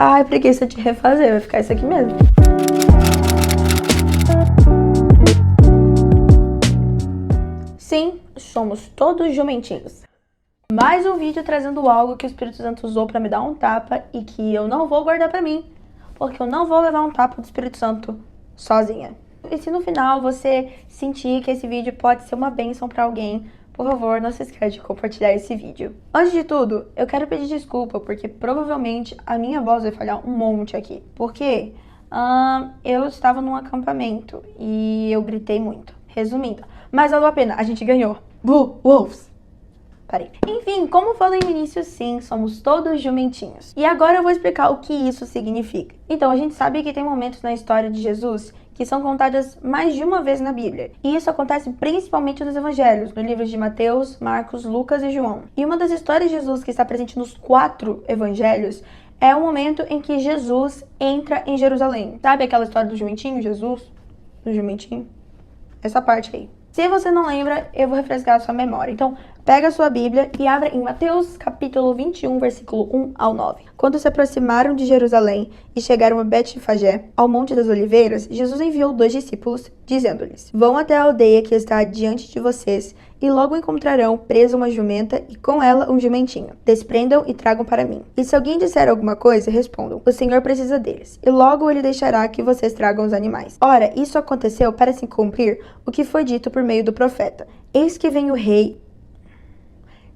Ai, preguiça de refazer, vai ficar isso aqui mesmo. Sim, somos todos jumentinhos. Mais um vídeo trazendo algo que o Espírito Santo usou pra me dar um tapa e que eu não vou guardar pra mim, porque eu não vou levar um tapa do Espírito Santo sozinha. E se no final você sentir que esse vídeo pode ser uma bênção pra alguém, por favor, não se esqueça de compartilhar esse vídeo. Antes de tudo, eu quero pedir desculpa, porque provavelmente a minha voz vai falhar um monte aqui. Porque eu estava num acampamento e eu gritei muito. Resumindo, mas valeu a pena, a gente ganhou. Blue Wolves! Parei. Enfim, como falei no início, sim, somos todos jumentinhos. E agora eu vou explicar o que isso significa. Então, a gente sabe que tem momentos na história de Jesus que são contadas mais de uma vez na Bíblia. E isso acontece principalmente nos evangelhos, no livro de Mateus, Marcos, Lucas e João. E uma das histórias de Jesus que está presente nos 4 evangelhos é o momento em que Jesus entra em Jerusalém. Sabe aquela história do jumentinho, Jesus? Do jumentinho? Essa parte aí. Se você não lembra, eu vou refrescar a sua memória. Então, pega a sua Bíblia e abra em Mateus capítulo 21, versículo 1 ao 9. Quando se aproximaram de Jerusalém e chegaram a Betfagé, ao Monte das Oliveiras, Jesus enviou 2 discípulos, dizendo-lhes: Vão até a aldeia que está diante de vocês, e logo encontrarão presa uma jumenta e com ela um jumentinho. Desprendam e tragam para mim. E se alguém disser alguma coisa, respondam: O Senhor precisa deles, e logo ele deixará que vocês tragam os animais. Ora, isso aconteceu para se cumprir o que foi dito por meio do profeta: Eis que vem o rei.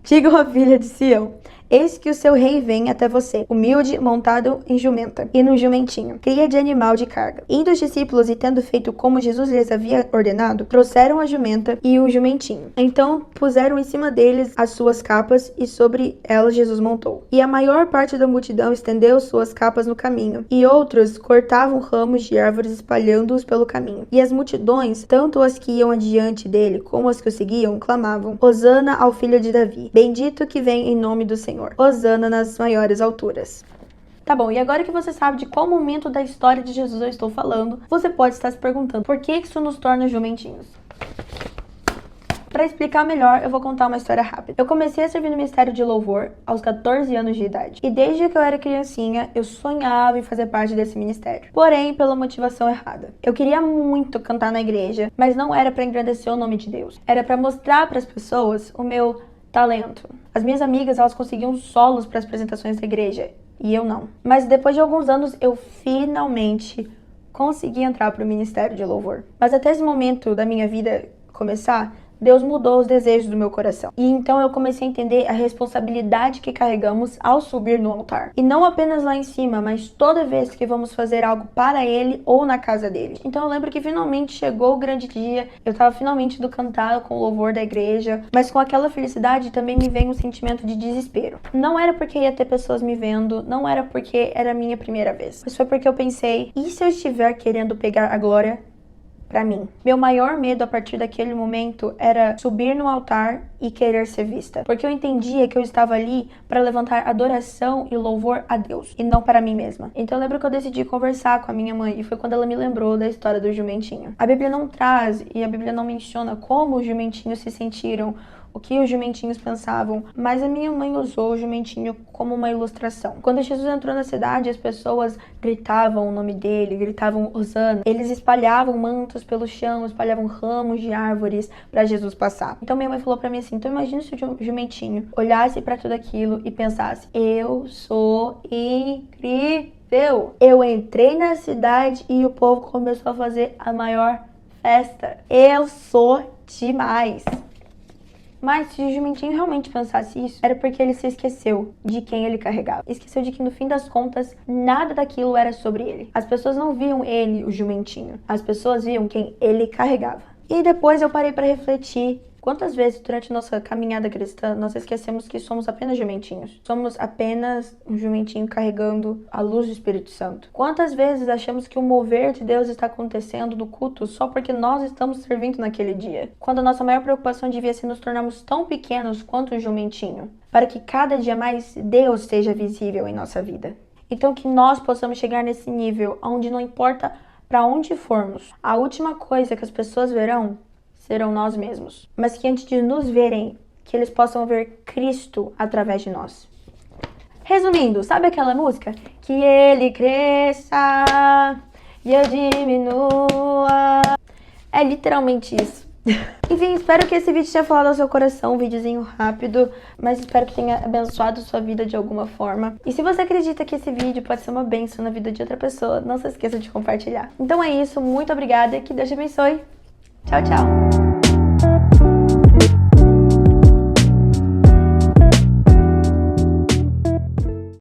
Digam à filha de Sião: Eis que o seu rei vem até você, humilde, montado em jumenta, e no jumentinho, cria de animal de carga. Indo os discípulos e tendo feito como Jesus lhes havia ordenado, trouxeram a jumenta e o jumentinho. Então puseram em cima deles as suas capas, e sobre elas Jesus montou. E a maior parte da multidão estendeu suas capas no caminho, e outros cortavam ramos de árvores espalhando-os pelo caminho. E as multidões, tanto as que iam adiante dele como as que o seguiam, clamavam: Hosana ao filho de Davi, bendito que vem em nome do Senhor. Hosana nas maiores alturas. Tá bom, e agora que você sabe de qual momento da história de Jesus eu estou falando, você pode estar se perguntando: por que isso nos torna jumentinhos? Para explicar melhor, eu vou contar uma história rápida. Eu comecei a servir no Ministério de Louvor aos 14 anos de idade. E desde que eu era criancinha, eu sonhava em fazer parte desse ministério. Porém, pela motivação errada. Eu queria muito cantar na igreja, mas não era para engrandecer o nome de Deus. Era para mostrar para as pessoas o meu talento. As minhas amigas, elas conseguiam solos para as apresentações da igreja, e eu não. Mas depois de alguns anos, eu finalmente consegui entrar para o Ministério de Louvor. Mas até esse momento da minha vida começar, Deus mudou os desejos do meu coração. E então eu comecei a entender a responsabilidade que carregamos ao subir no altar. E não apenas lá em cima, mas toda vez que vamos fazer algo para Ele ou na casa dele. Então eu lembro que finalmente chegou o grande dia, eu estava finalmente indo cantar com o louvor da igreja, mas com aquela felicidade também me veio um sentimento de desespero. Não era porque ia ter pessoas me vendo, não era porque era a minha primeira vez, mas foi porque eu pensei: e se eu estiver querendo pegar a glória para mim? Meu maior medo a partir daquele momento era subir no altar e querer ser vista, porque eu entendia que eu estava ali para levantar adoração e louvor a Deus e não para mim mesma. Então eu lembro que eu decidi conversar com a minha mãe, e foi quando ela me lembrou da história do jumentinho. A Bíblia não traz e a Bíblia não menciona como os jumentinhos se sentiram, o que os jumentinhos pensavam, mas a minha mãe usou o jumentinho como uma ilustração. Quando Jesus entrou na cidade, as pessoas gritavam o nome dele, gritavam Hosana. Eles espalhavam mantos pelo chão, espalhavam ramos de árvores para Jesus passar. Então minha mãe falou para mim assim: então imagina se o jumentinho olhasse para tudo aquilo e pensasse: eu sou incrível. Eu entrei na cidade e o povo começou a fazer a maior festa. Eu sou demais. Mas se o jumentinho realmente pensasse isso, era porque ele se esqueceu de quem ele carregava. Esqueceu de que no fim das contas, nada daquilo era sobre ele. As pessoas não viam ele, o jumentinho. As pessoas viam quem ele carregava. E depois eu parei para refletir. Quantas vezes durante nossa caminhada cristã nós esquecemos que somos apenas jumentinhos? Somos apenas um jumentinho carregando a luz do Espírito Santo. Quantas vezes achamos que o mover de Deus está acontecendo no culto só porque nós estamos servindo naquele dia? Quando a nossa maior preocupação devia ser nos tornarmos tão pequenos quanto um jumentinho, para que cada dia mais Deus seja visível em nossa vida. Então que nós possamos chegar nesse nível onde não importa para onde formos, a última coisa que as pessoas verão serão nós mesmos, mas que antes de nos verem, que eles possam ver Cristo através de nós. Resumindo, sabe aquela música? Que ele cresça e eu diminua. É literalmente isso. Enfim, espero que esse vídeo tenha falado ao seu coração, um videozinho rápido, mas espero que tenha abençoado sua vida de alguma forma. E se você acredita que esse vídeo pode ser uma bênção na vida de outra pessoa, não se esqueça de compartilhar. Então é isso, muito obrigada e que Deus te abençoe. Tchau, tchau!